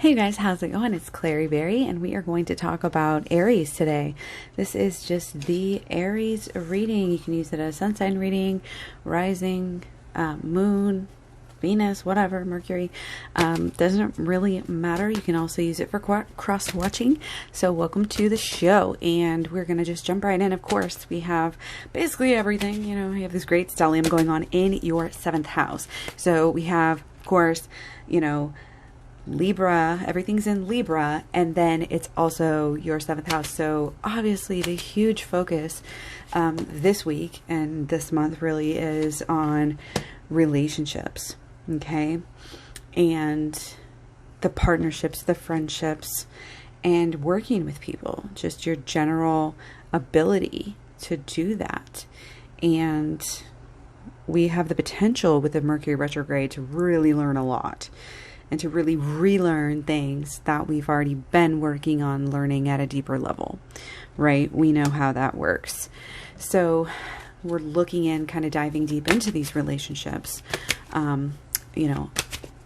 Hey guys, how's it going? It's KlaireeBerry, and we are going to talk about Aries today. This is just the Aries reading. You can use it as sun sign reading, rising, moon, Venus, whatever, Mercury. Doesn't really matter. You can also use it for cross-watching. So welcome to the show, and we're going to just jump right in. Of course, we have basically everything. You know, we have this great stellium going on in your 7th house. So we have, of course, you know, Libra, everything's in Libra, and then it's also your 7th house. So obviously the huge focus this week and this month really is on relationships, okay? And the partnerships, the friendships, and working with people, just your general ability to do that. And we have the potential with the Mercury retrograde to really learn a lot. And to really relearn things that we've already been working on learning at a deeper level, right? We know how that works. So we're looking in, kind of diving deep into these relationships, you know,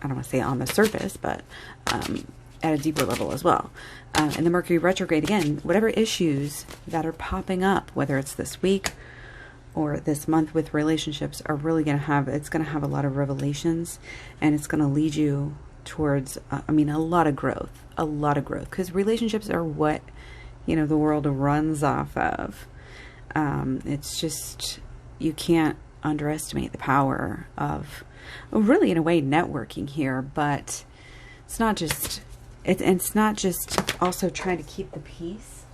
I don't want to say on the surface, but at a deeper level as well. And the Mercury retrograde, again, whatever issues that are popping up, whether it's this week or this month with relationships, are really going to have, it's going to have a lot of revelations, and it's going to lead you towards, a lot of growth, because relationships are what, you know, the world runs off of. It's just, you can't underestimate the power of, really in a way, networking here, but it's not just, it's not just also trying to keep the peace.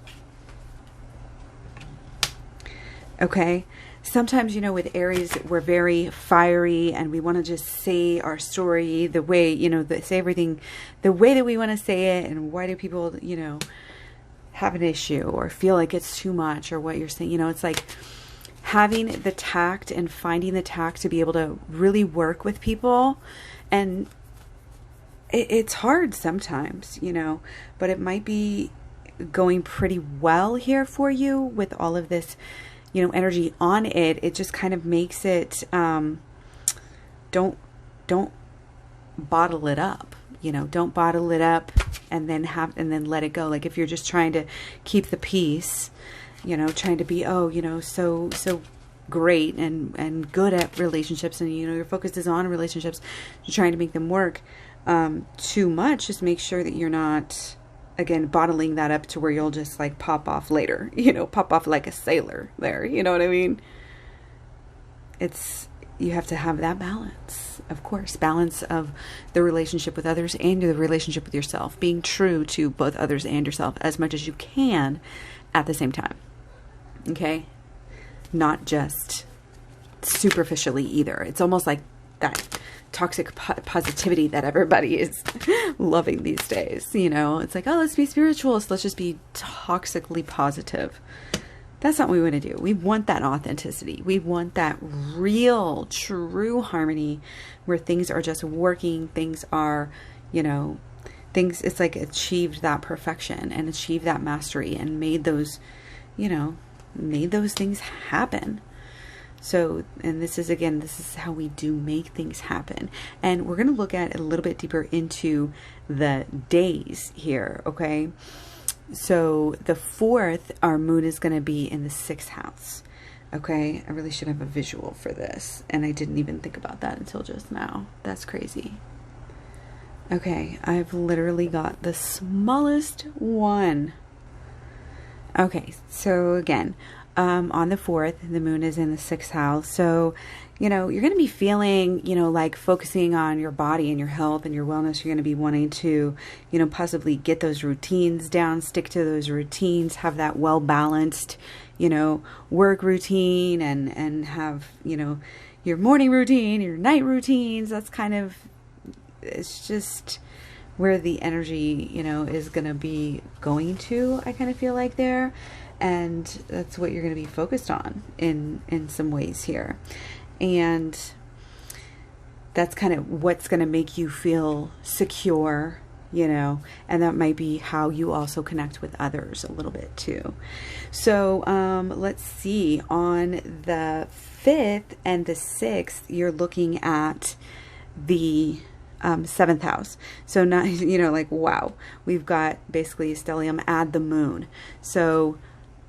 Okay. Sometimes, you know, with Aries, we're very fiery and we want to just say our story the way, you know, say everything the way that we want to say it. And why do people, you know, have an issue or feel like it's too much or what you're saying? You know, it's like having the tact and finding the tact to be able to really work with people. And it's hard sometimes, you know, but it might be going pretty well here for you with all of this, you know, energy on it. It just kind of makes it, don't bottle it up, you know, don't bottle it up and then let it go. Like if you're just trying to keep the peace, you know, trying to be, you know, so great and good at relationships, and, you know, your focus is on relationships, you're trying to make them work, too much. Just make sure that you're not, again, bottling that up to where you'll just like pop off later, you know, pop off like a sailor there. You know what I mean? You have to have that balance, of course, balance of the relationship with others and the relationship with yourself, being true to both others and yourself as much as you can at the same time. Okay. Not just superficially either. It's almost like that toxic positivity that everybody is loving these days. You know, it's like, oh, let's be spiritual, so let's just be toxically positive. That's not what we want to do. We want that authenticity. We want that real, true harmony where things are just working. Things are, you know, it's like achieved that perfection and achieved that mastery and made those, you know, made those things happen. So, and this is how we do make things happen. And we're going to look at it a little bit deeper into the days here, okay? So the 4th, our moon is going to be in the 6th house, okay? I really should have a visual for this, and I didn't even think about that until just now. That's crazy. Okay, I've literally got the smallest one. Okay, so again, on the 4th, the moon is in the 6th house. So, you know, you're going to be feeling, you know, like focusing on your body and your health and your wellness. You're going to be wanting to, you know, possibly get those routines down, stick to those routines, have that well-balanced, you know, work routine and have, you know, your morning routine, your night routines. That's kind of, it's just where the energy, you know, is going to be going to, I kind of feel like there. And that's what you're going to be focused on in some ways here. And that's kind of what's going to make you feel secure, you know, and that might be how you also connect with others a little bit too. So let's see, on the 5th and the 6th, you're looking at the 7th house. So not, like, wow, we've got basically stellium, add the moon. So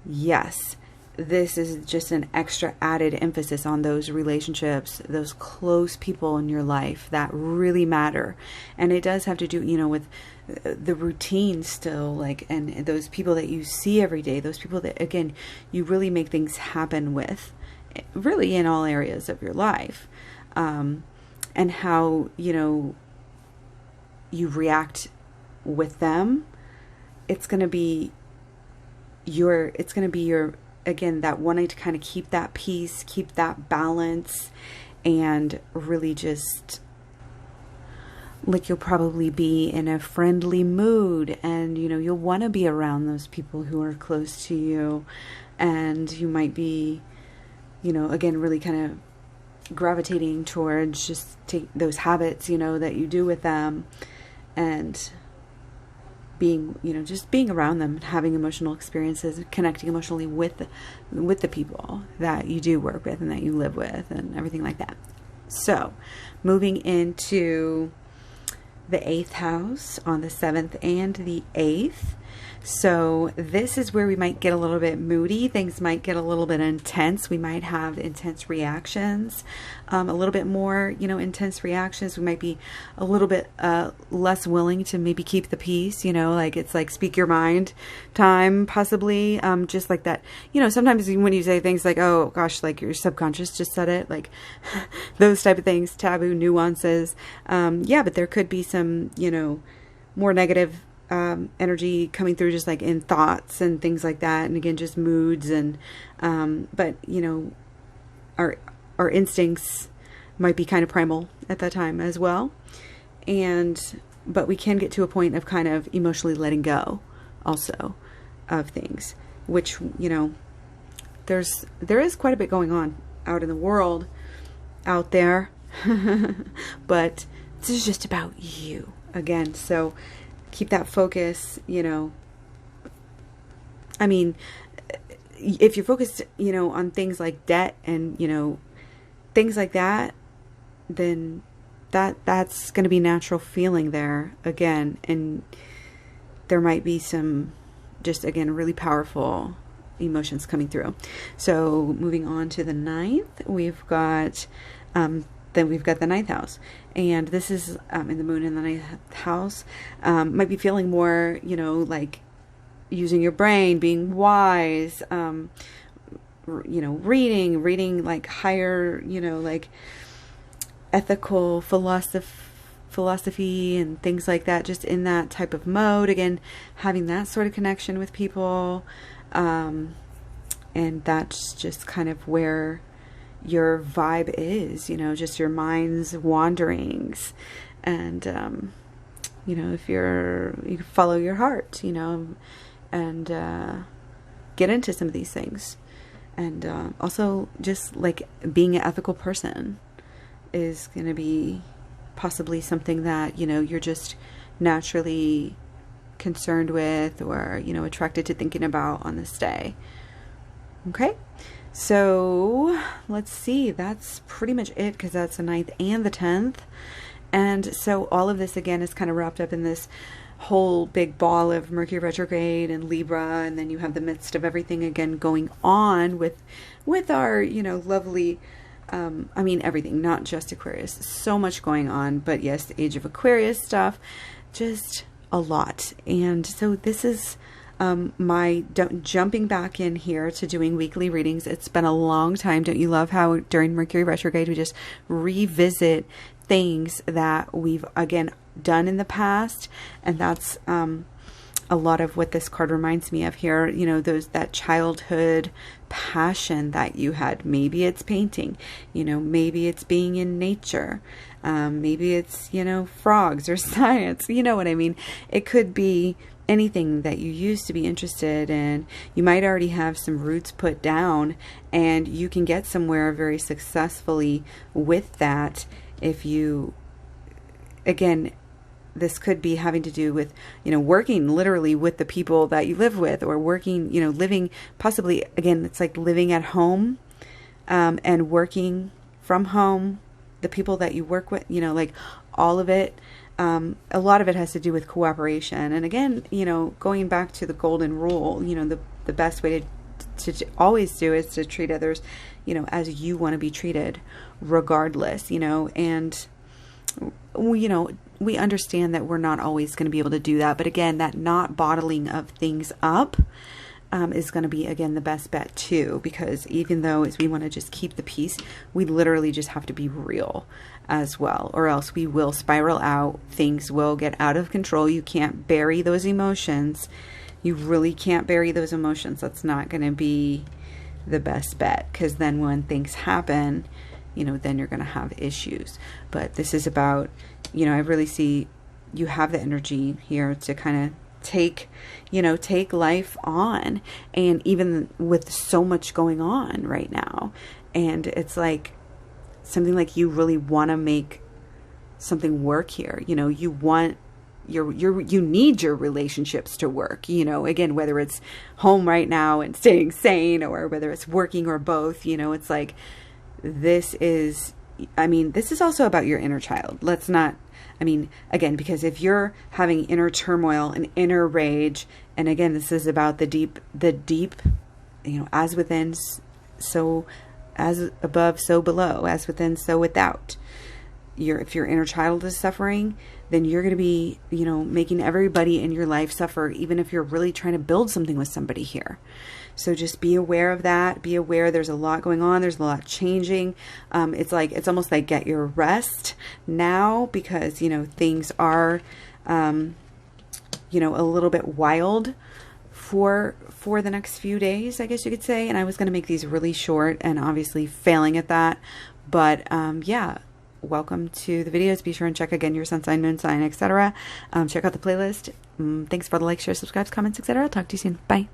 yes, this is just an extra added emphasis on those relationships, those close people in your life that really matter. And it does have to do, with the routine still, like, and those people that you see every day, those people that, again, you really make things happen with, really in all areas of your life. And how, you react with them, it's going to be your, again, that wanting to kind of keep that peace, keep that balance, and really just, like, you'll probably be in a friendly mood, and, you'll want to be around those people who are close to you, and you might be, again, really kind of gravitating towards just take those habits, that you do with them, and being, just being around them, having emotional experiences, connecting emotionally with the people that you do work with and that you live with and everything like that. So moving into the 8th house on the 7th and the 8th. So this is where we might get a little bit moody. Things might get a little bit intense. We might have intense reactions, a little bit more, intense reactions. We might be a little bit less willing to maybe keep the peace, like it's like speak your mind time, possibly, just like that. Sometimes when you say things like, oh gosh, like your subconscious just said it, like those type of things, taboo nuances. Yeah, but there could be some, more negative energy coming through, just like in thoughts and things like that, and again, just moods, and but our instincts might be kind of primal at that time as well, but we can get to a point of kind of emotionally letting go also of things, which there is quite a bit going on out in the world out there, but this is just about you again. So keep that focus, I mean, if you're focused, on things like debt and, things like that, then that's going to be natural feeling there again. And there might be some, just again, really powerful emotions coming through. So moving on to the 9th, we've got, then we've got the 9th house, and this is in the moon in the 9th house. Might be feeling more, like using your brain, being wise, reading like higher, like ethical philosophy and things like that, just in that type of mode. Again, having that sort of connection with people, and that's just kind of where your vibe is, just your mind's wanderings, and if you follow your heart, and get into some of these things, and also just like being an ethical person is going to be possibly something that you're just naturally concerned with, or attracted to thinking about on this day. Okay. So let's see, that's pretty much it, because that's the 9th and the 10th. And so all of this again is kind of wrapped up in this whole big ball of Mercury retrograde and Libra, and then you have the midst of everything again going on with our, lovely, I mean, everything, not just Aquarius, so much going on, but yes, the age of Aquarius stuff, just a lot. And so this is jumping back in here to doing weekly readings. It's been a long time. Don't you love how during Mercury retrograde we just revisit things that we've again done in the past? And that's a lot of what this card reminds me of here. That childhood passion that you had. Maybe it's painting, maybe it's being in nature, maybe it's frogs or science, what I mean. It could be anything that you used to be interested in. You might already have some roots put down, and you can get somewhere very successfully with that if you, again, this could be having to do with, working literally with the people that you live with, or working, living, possibly, again, it's like living at home, and working from home, the people that you work with, like all of it, a lot of it has to do with cooperation. And again, you know, going back to the golden rule, you know, the best way to always do is to treat others, you know, as you want to be treated, regardless, you know. And you know, we understand that we're not always going to be able to do that, but again, that not bottling of things up is going to be, again, the best bet too, because even though as we want to just keep the peace, we literally just have to be real as well, or else we will spiral out. Things will get out of control. You can't bury those emotions. You really can't bury those emotions. That's not going to be the best bet, because then when things happen, you know, then you're going to have issues. But this is about, you know, I really see you have the energy here to kind of take, you know, take life on. And even with so much going on right now, and it's like something like you really want to make something work here. You know, you want you need your relationships to work, you know, again, whether it's home right now and staying sane, or whether it's working, or both, you know, it's like, this is, I mean, this is also about your inner child. Let's not, I mean, again, because if you're having inner turmoil and inner rage, and again, this is about the deep, you know, as within, so as above, so below, as within, so without. If your inner child is suffering, then you're going to be, you know, making everybody in your life suffer, even if you're really trying to build something with somebody here. So just be aware of that. Be aware there's a lot going on. There's a lot changing. It's almost like get your rest now, because, you know, things are, you know, a little bit wild for the next few days, I guess you could say. And I was going to make these really short, and obviously failing at that. But yeah. Welcome to the videos. Be sure and check again your sun sign, moon sign, etc. Check out the playlist. Thanks for the likes, share, subscribes, comments, etc. Talk to you soon. Bye.